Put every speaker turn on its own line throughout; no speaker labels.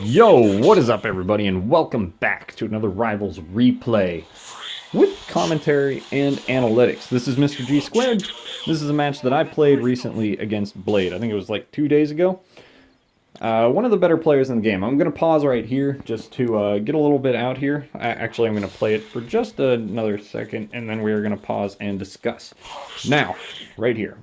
Yo, what is up everybody, and welcome back to another Rivals replay with commentary and analytics. This is Mr.Gsqrd. This is a match that I played recently against Blade. I think it was like 2 days ago. One of the better players in the game. I'm going to pause right here just to get a little bit out here. Actually, I'm going to play it for just another second, and then we're going to pause and discuss. Now, right here.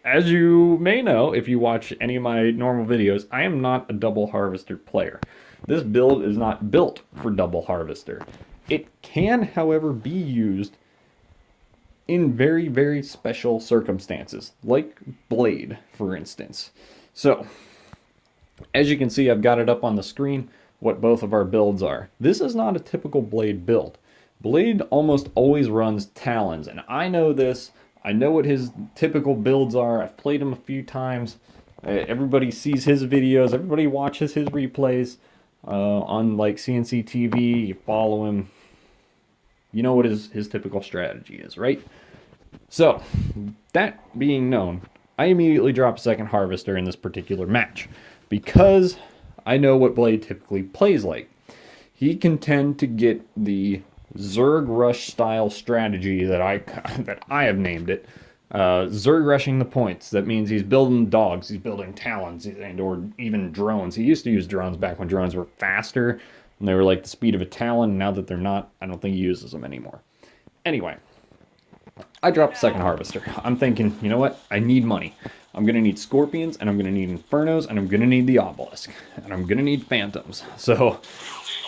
As you may know, if you watch any of my normal videos, I am not a double harvester player. This build is not built for double harvester. It can, however, be used in very, very special circumstances, like Blade, for instance. So, as you can see, I've got it up on the screen, what both of our builds are. This is not a typical Blade build. Blade almost always runs Talons, and I know this. I know what his typical builds are. I've played him a few times. Everybody sees his videos. Everybody watches his replays on like C&C TV. You follow him. You know what his typical strategy is, right? So, that being known, I immediately drop second harvester in this particular match because I know what Blade typically plays like. He can tend to get the Zerg rush style strategy that I have named it. Zerg rushing the points. That means he's building dogs, he's building talons, and or even drones. He used to use drones back when drones were faster and they were like the speed of a talon. Now that they're not, I don't think he uses them anymore. Anyway, I dropped second harvester. I'm thinking, you know what? I need money. I'm gonna need scorpions, and I'm gonna need infernos, and I'm gonna need the obelisk, and I'm gonna need phantoms. So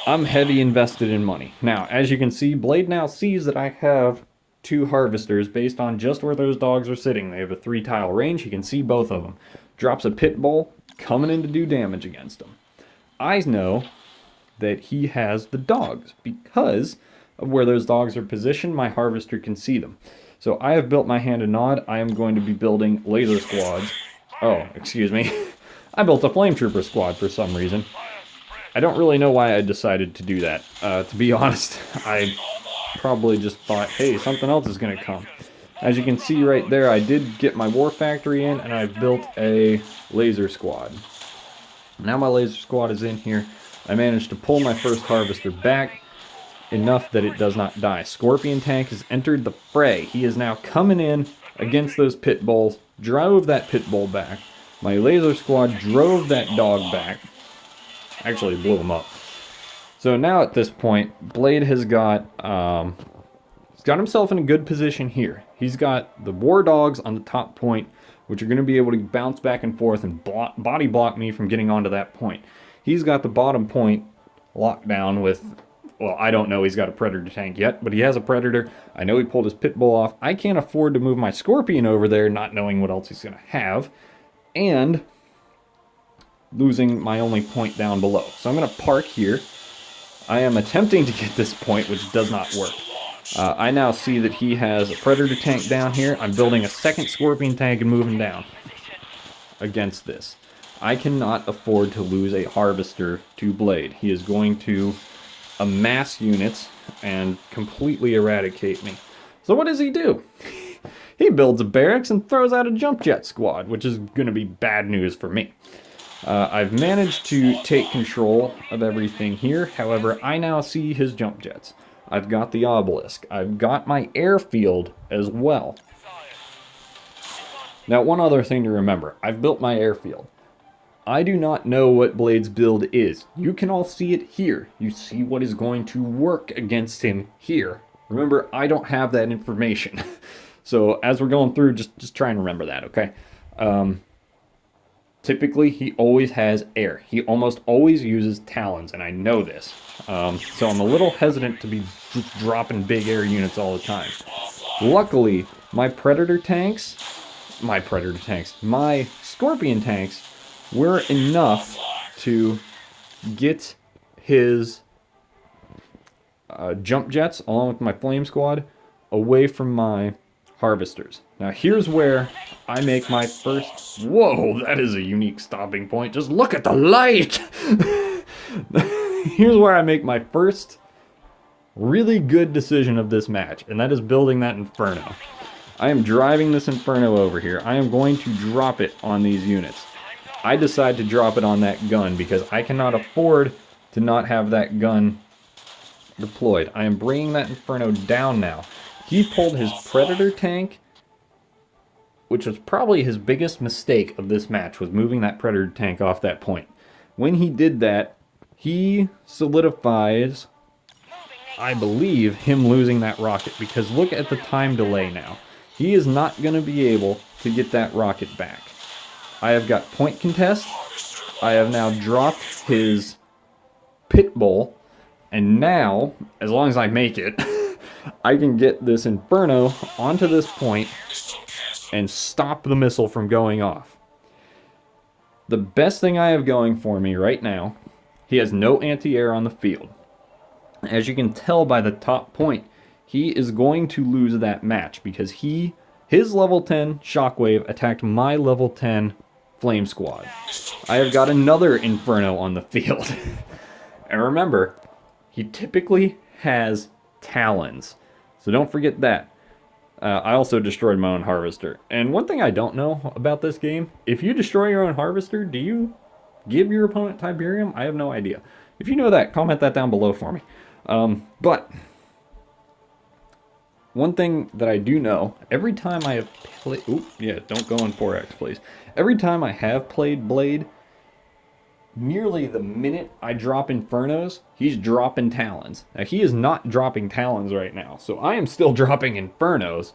I'm heavy invested in money. Now, as you can see, Blade now sees that I have 2 harvesters based on just where those dogs are sitting. They have a 3-tile range. He can see both of them. Drops a pit bull coming in to do damage against them. I know that he has the dogs because of where those dogs are positioned. My harvester can see them. So I have built my hand a nod. I am going to be building laser squads. Oh, excuse me. I built a flame trooper squad for some reason. I don't really know why I decided to do that. To be honest, I probably just thought, hey, something else is going to come. As you can see right there, I did get my war factory in, and I've built a laser squad. Now my laser squad is in here. I managed to pull my first harvester back enough that it does not die. Scorpion tank has entered the fray. He is now coming in against those pit bulls, drove that pit bull back. My laser squad drove that dog back. Actually blew him up. So now at this point, Blade has got he's got himself in a good position here. He's got the war dogs on the top point, which are going to be able to bounce back and forth and body block me from getting onto that point. He's got the bottom point locked down with, well, I don't know he's got a predator tank yet, but he has a predator. I know he pulled his pit bull off. I can't afford to move my scorpion over there, not knowing what else he's going to have. And losing my only point down below. So I'm going to park here. I am attempting to get this point, which does not work. I now see that he has a predator tank down here. I'm building a second scorpion tank and moving down against this. I cannot afford to lose a harvester to Blade. He is going to amass units and completely eradicate me. So what does he do? He builds a barracks and throws out a jump jet squad, which is going to be bad news for me. I've managed to take control of everything here. However, I now see his jump jets. I've got the obelisk. I've got my airfield as well. Now, one other thing to remember. I've built my airfield. I do not know what Blade's build is. You can all see it here. You see what is going to work against him here. Remember, I don't have that information. So as we're going through, just try and remember that, okay? Typically, he always has air. He almost always uses talons, and I know this. So I'm a little hesitant to be just dropping big air units all the time. Luckily, my scorpion tanks were enough to get his jump jets, along with my flame squad, away from my harvesters. Now here's where I make my first... Whoa, that is a unique stopping point. Just look at the light! Here's where I make my first really good decision of this match, and that is building that Inferno. I am driving this Inferno over here. I am going to drop it on these units. I decide to drop it on that gun because I cannot afford to not have that gun deployed. I am bringing that Inferno down now. He pulled his Predator tank, which was probably his biggest mistake of this match, was moving that Predator tank off that point. When he did that, he solidifies, I believe, him losing that rocket, because look at the time delay now. He is not going to be able to get that rocket back. I have got point contest. I have now dropped his pit bull, and now, as long as I make it, I can get this Inferno onto this point and stop the missile from going off. The best thing I have going for me right now, he has no anti-air on the field. As you can tell by the top point, he is going to lose that match because his level 10 Shockwave attacked my level 10 Flame Squad. I have got another Inferno on the field. And remember, he typically has Talons, so don't forget that. I also destroyed my own Harvester. And one thing I don't know about this game, if you destroy your own Harvester, do you give your opponent Tiberium? I have no idea. If you know that, comment that down below for me. But one thing that I do know, every time I have played... Oop, yeah, don't go on 4X, please. Every time I have played Blade, nearly the minute I drop Infernos, he's dropping Talons. Now, he is not dropping Talons right now, so I am still dropping Infernos,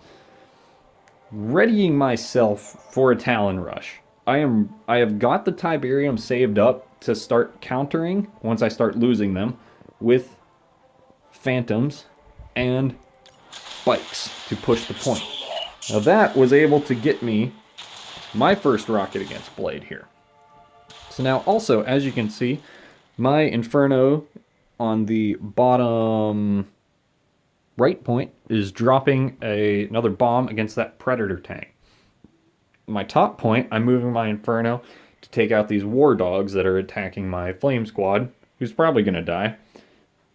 readying myself for a Talon rush. I have got the Tiberium saved up to start countering, once I start losing them, with Phantoms and Spikes to push the point. Now that was able to get me my first rocket against Blade here. So now also, as you can see, my Inferno on the bottom right point is dropping another bomb against that Predator tank. My top point, I'm moving my Inferno to take out these War Dogs that are attacking my Flame Squad, who's probably going to die.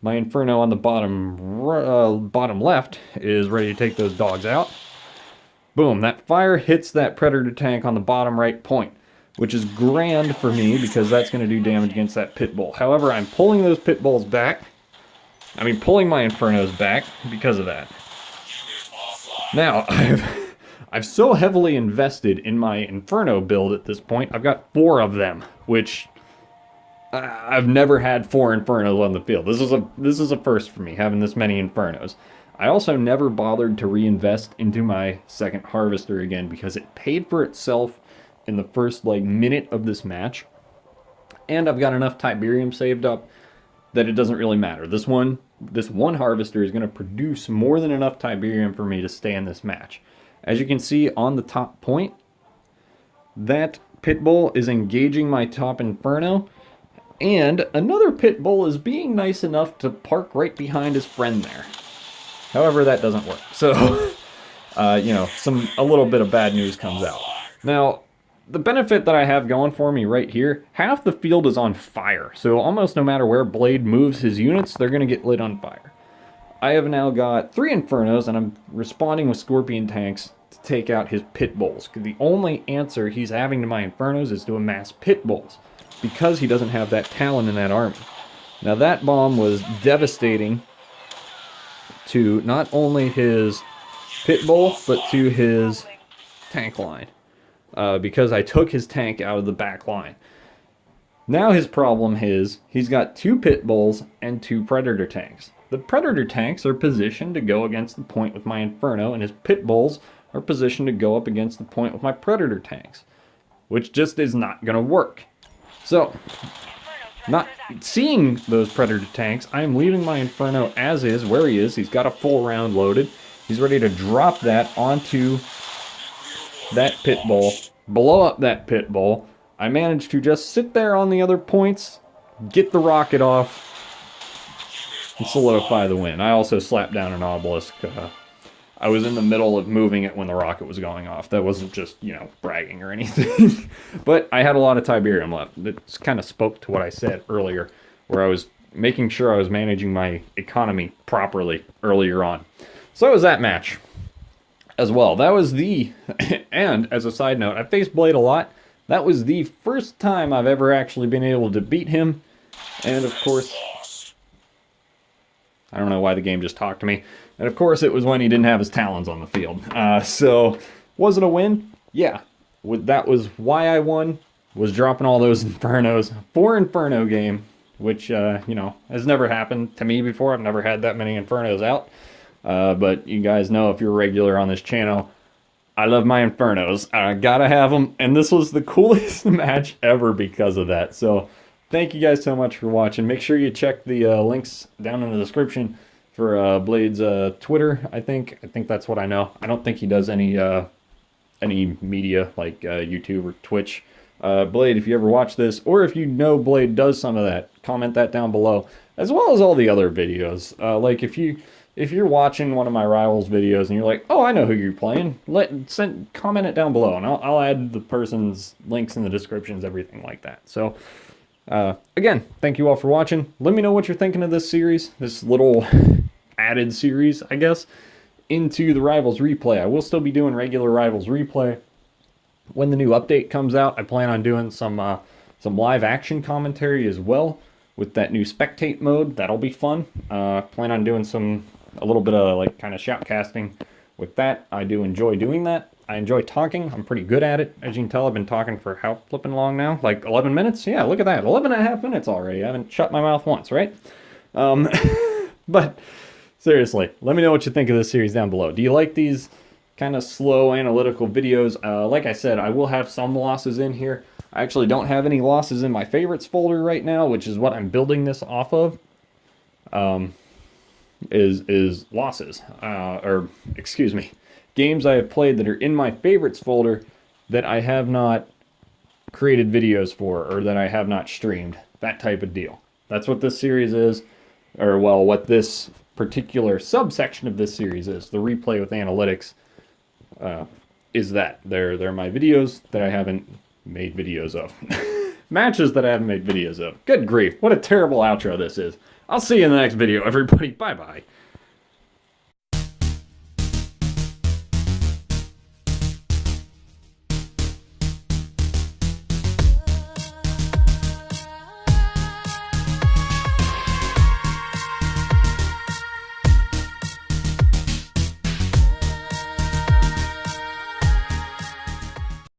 My Inferno on the bottom left is ready to take those dogs out. Boom, that fire hits that Predator tank on the bottom right point, which is grand for me because that's going to do damage against that Pit Bull. However, I'm pulling those Pit Bulls back. Pulling my Infernos back because of that. Now, I've so heavily invested in my Inferno build at this point. I've got 4 of them, which I've never had 4 Infernos on the field. This is a first for me, having this many Infernos. I also never bothered to reinvest into my second Harvester again because it paid for itself in the first minute of this match, and I've got enough Tiberium saved up that it doesn't really matter. This one Harvester is going to produce more than enough Tiberium for me to stay in this match. As you can see on the top point, that Pit Bull is engaging my top Inferno, and another Pit Bull is being nice enough to park right behind his friend there. However, that doesn't work. So, a little bit of bad news comes out. Now, the benefit that I have going for me right here, half the field is on fire. So almost no matter where Blade moves his units, they're going to get lit on fire. I have now got 3 Infernos, and I'm responding with Scorpion tanks to take out his Pit Bulls. The only answer he's having to my Infernos is to amass Pit Bulls, because he doesn't have that Talon in that army. Now that bomb was devastating to not only his Pit Bull, but to his tank line. Because I took his tank out of the back line. Now his problem is, he's got 2 Pit Bulls and 2 Predator tanks. The Predator tanks are positioned to go against the point with my Inferno, and his Pit Bulls are positioned to go up against the point with my Predator tanks, which just is not going to work. So, not seeing those Predator tanks, I am leaving my Inferno as is, where he is. He's got a full round loaded. He's ready to drop that onto that Pit Bull, blow up that Pit Bull. I managed to just sit there on the other points, get the rocket off, and solidify the win. I also slapped down an obelisk. I was in the middle of moving it when the rocket was going off. That wasn't just, bragging or anything. But I had a lot of Tiberium left. It kind of spoke to what I said earlier, where I was making sure I was managing my economy properly earlier on. So that was that match as well. That was and as a side note, I faced Blade a lot. That was the first time I've ever actually been able to beat him. And of course, I don't know why the game just talked to me. And of course, it was when he didn't have his talons on the field. So, was it a win? Yeah. That was why I won, was dropping all those Infernos. 4 Inferno game, which, you know, has never happened to me before. I've never had that many Infernos out. But you guys know, if you're regular on this channel, I love my Infernos. I gotta have them. And this was the coolest match ever because of that. So, thank you guys so much for watching. Make sure you check the links down in the description for Blade's Twitter, I think. I think that's what I know. I don't think he does any media like YouTube or Twitch. Blade, if you ever watch this, or if you know Blade does some of that, comment that down below, as well as all the other videos. Like if you're watching one of my Rivals videos and you're like, oh, I know who you're playing, comment it down below, and I'll add the person's links in the descriptions, everything like that. So, again, thank you all for watching. Let me know what you're thinking of this series, this little added series, I guess, into the Rivals replay. I will still be doing regular Rivals replay. When the new update comes out, I plan on doing some live action commentary as well with that new spectate mode. That'll be fun. Plan on doing a little bit of like kind of shoutcasting with that. I do enjoy doing that. I enjoy talking. I'm pretty good at it. As you can tell, I've been talking for how flipping long now? Like 11 minutes? Yeah, look at that. 11 and a half minutes already. I haven't shut my mouth once, right? But seriously, let me know what you think of this series down below. Do you like these kind of slow analytical videos? Like I said, I will have some losses in here. I actually don't have any losses in my favorites folder right now, which is what I'm building this off of. Is losses, or excuse me, games I have played that are in my favorites folder that I have not created videos for, or that I have not streamed. That type of deal. That's what this series is, or well, what this particular subsection of this series is. The replay with analytics is that. They're my videos that I haven't made videos of. Matches that I haven't made videos of. Good grief, what a terrible outro this is. I'll see you in the next video, everybody. Bye-bye.